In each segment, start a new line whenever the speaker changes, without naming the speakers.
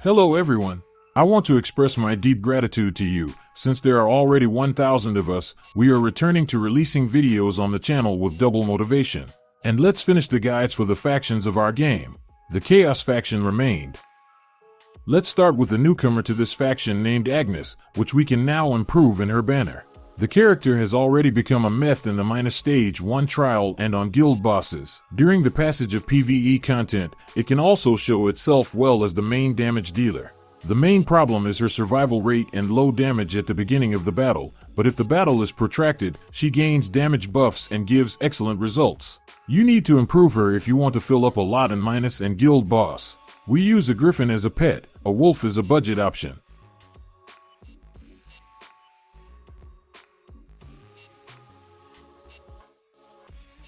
Hello everyone. I want to express my deep gratitude to you. Since there are already 1,000 of us, we are returning to releasing videos on the channel with double motivation. And let's finish the guides for the factions of our game. The Chaos faction remained. Let's start with the newcomer to this faction named Agnes, which we can now improve in her banner. The character has already become a meth in the minus stage 1 trial and on guild bosses. During the passage of PvE content, it can also show itself well as the main damage dealer. The main problem is her survival rate and low damage at the beginning of the battle, but if the battle is protracted, she gains damage buffs and gives excellent results. You need to improve her if you want to fill up a lot in minus and guild boss. We use a griffin as a pet, a wolf is a budget option.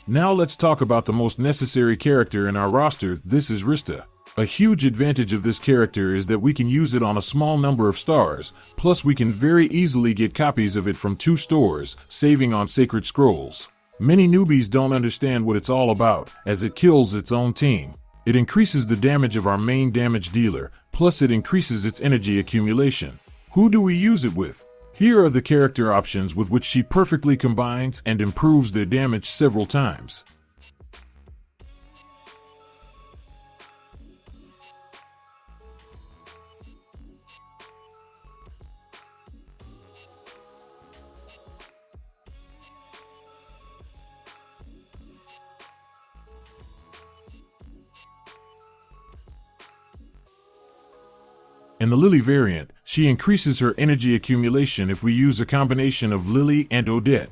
Now let's talk about the most necessary character in our roster. This is Raisa. A huge advantage of this character is that we can use it on a small number of stars, plus we can very easily get copies of it from 2 stores, saving on sacred scrolls. Many newbies don't understand what it's all about, as it kills its own team. It increases the damage of our main damage dealer, plus it increases its energy accumulation. Who do we use it with? Here are the character options with which she perfectly combines and improves their damage several times. In the Lily variant, she increases her energy accumulation if we use a combination of Lily and Odette.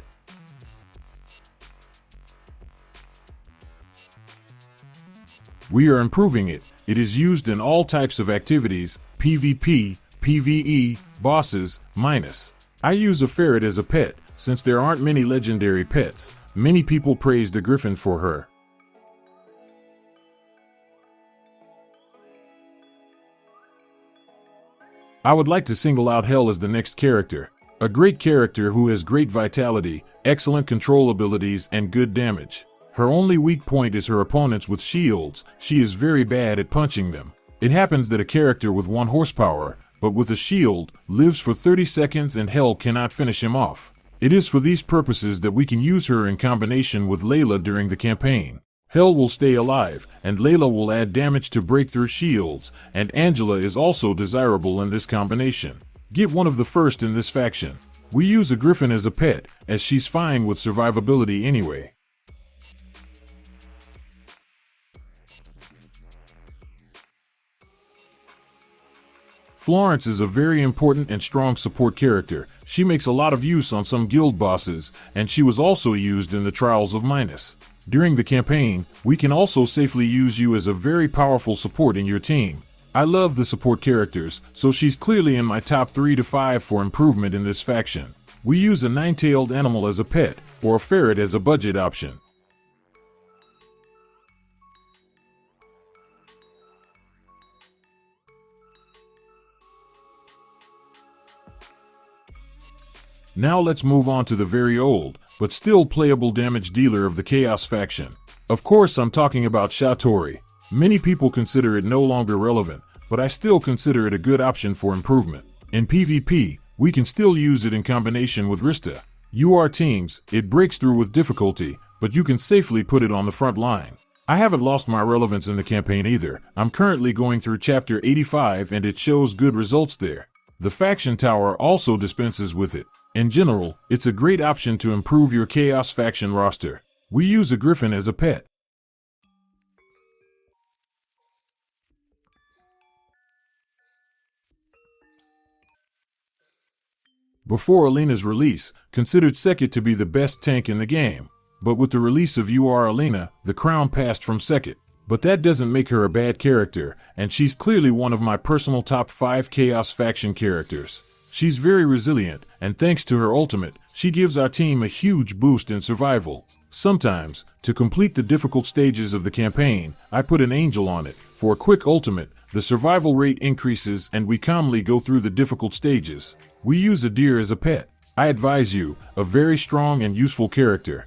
We are improving it. It is used in all types of activities, PvP, PvE, bosses, minus. I use a ferret as a pet, since there aren't many legendary pets. Many people praise the griffin for her. I would like to single out Hell as the next character. A great character who has great vitality, excellent control abilities, and good damage. Her only weak point is her opponents with shields. She is very bad at punching them. It happens that a character with 1 horsepower, but with a shield, lives for 30 seconds and Hell cannot finish him off. It is for these purposes that we can use her in combination with Layla during the campaign. Hell will stay alive, and Layla will add damage to breakthrough shields, and Angela is also desirable in this combination. Get one of the first in this faction. We use a griffin as a pet, as she's fine with survivability anyway. Florence is a very important and strong support character. She makes a lot of use on some guild bosses, and she was also used in the Trials of Minus. During the campaign, we can also safely use you as a very powerful support in your team. I love the support characters, so she's clearly in my top 3 to 5 for improvement in this faction. We use a 9-tailed animal as a pet, or a ferret as a budget option. Now let's move on to the very old, but still playable damage dealer of the Chaos faction. Of course I'm talking about Shaturi. Many people consider it no longer relevant, but I still consider it a good option for improvement. In PvP, we can still use it in combination with Raisa. UR teams, it breaks through with difficulty, but you can safely put it on the front line. I haven't lost my relevance in the campaign either. I'm currently going through chapter 85 and it shows good results there. The faction tower also dispenses with it. In general, it's a great option to improve your Chaos faction roster. We use a griffin as a pet. Before Alina's release, considered Sekit to be the best tank in the game. But with the release of Alina, the crown passed from Sekit. But that doesn't make her a bad character, and she's clearly one of my personal top 5 Chaos faction characters. She's very resilient, and thanks to her ultimate, she gives our team a huge boost in survival. Sometimes, to complete the difficult stages of the campaign, I put an angel on it. For a quick ultimate, the survival rate increases and we calmly go through the difficult stages. We use a deer as a pet. I advise you, a very strong and useful character.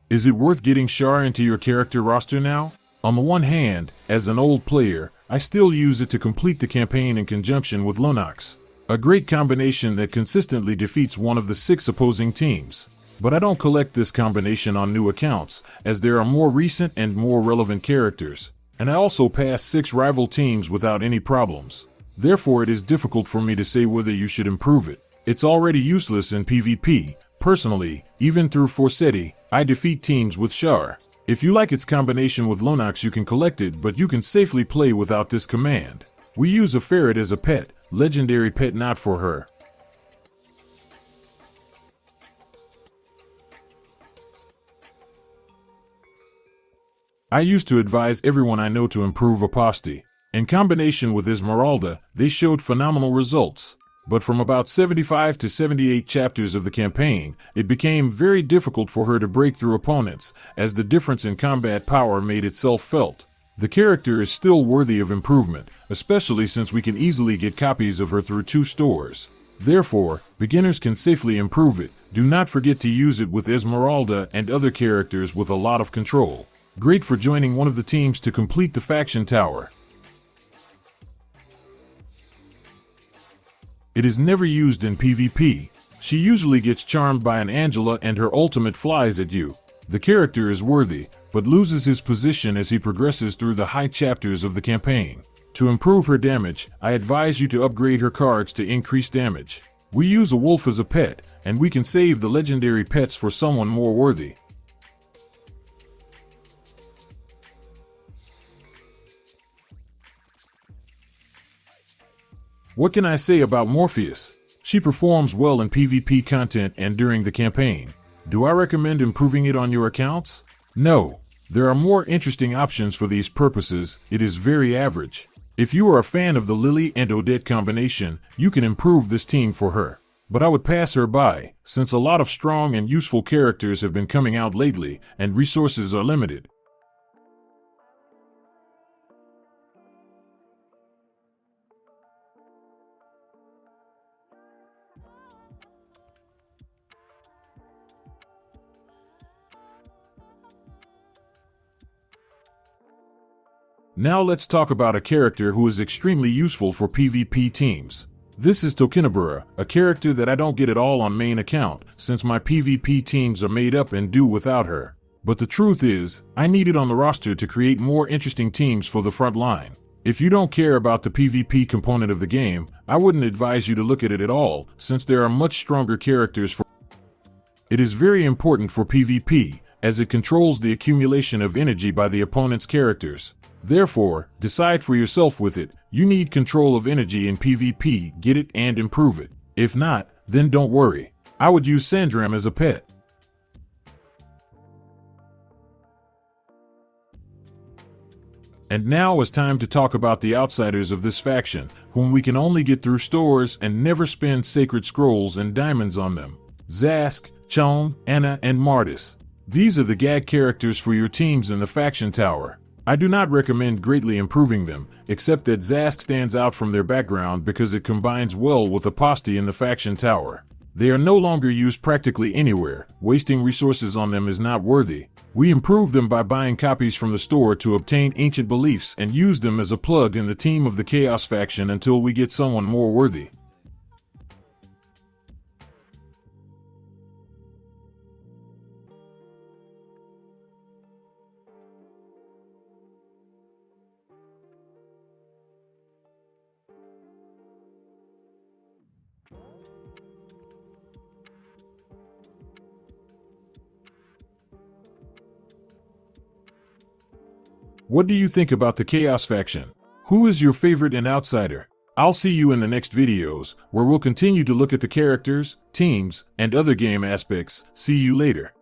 Is it worth getting Char into your character roster now? On the one hand, as an old player, I still use it to complete the campaign in conjunction with Lunox, a great combination that consistently defeats one of the 6 opposing teams. But I don't collect this combination on new accounts, as there are more recent and more relevant characters, and I also pass 6 rival teams without any problems. Therefore, it is difficult for me to say whether you should improve it. It's already useless in PvP. Personally, even through Forsetti, I defeat teams with Char. If you like its combination with Lunox, you can collect it, but you can safely play without this command. We use a ferret as a pet, legendary pet not for her. I used to advise everyone I know to improve aposty. In combination with Esmeralda, they showed phenomenal results. But from about 75 to 78 chapters of the campaign, it became very difficult for her to break through opponents, as the difference in combat power made itself felt. The character is still worthy of improvement, especially since we can easily get copies of her through 2 stores. Therefore, beginners can safely improve it. Do not forget to use it with Esmeralda and other characters with a lot of control. Great for joining one of the teams to complete the faction tower. It is never used in PvP. She usually gets charmed by an Angela and her ultimate flies at you. The character is worthy, but loses his position as he progresses through the high chapters of the campaign. To improve her damage, I advise you to upgrade her cards to increase damage. We use a wolf as a pet, and we can save the legendary pets for someone more worthy. What can I say about Morpheus? She performs well in PvP content and during the campaign. Do I recommend improving it on your accounts? No. There are more interesting options for these purposes. It is very average. If you are a fan of the Lily and Odette combination, you can improve this team for her. But I would pass her by, since a lot of strong and useful characters have been coming out lately, and resources are limited. Now let's talk about a character who is extremely useful for PvP teams. This is Tokinabura, a character that I don't get at all on main account, since my PvP teams are made up and do without her. But the truth is, I need it on the roster to create more interesting teams for the front line. If you don't care about the PvP component of the game, I wouldn't advise you to look at it at all, since there are much stronger characters for it. Is very important for PvP, as it controls the accumulation of energy by the opponent's characters. Therefore, decide for yourself with it. You need control of energy in PvP, get it and improve it. If not, then don't worry. I would use Sandram as a pet. And now it's time to talk about the outsiders of this faction, whom we can only get through stores and never spend sacred scrolls and diamonds on them. Zask, Chon, Anna, and Martis. These are the gag characters for your teams in the faction tower. I do not recommend greatly improving them, except that Zask stands out from their background because it combines well with aposty in the faction tower. They are no longer used practically anywhere. Wasting resources on them is not worthy. We improve them by buying copies from the store to obtain ancient beliefs and use them as a plug in the team of the Chaos faction until we get someone more worthy. What do you think about the Chaos faction? Who is your favorite and outsider? I'll see you in the next videos, where we'll continue to look at the characters, teams, and other game aspects. See you later.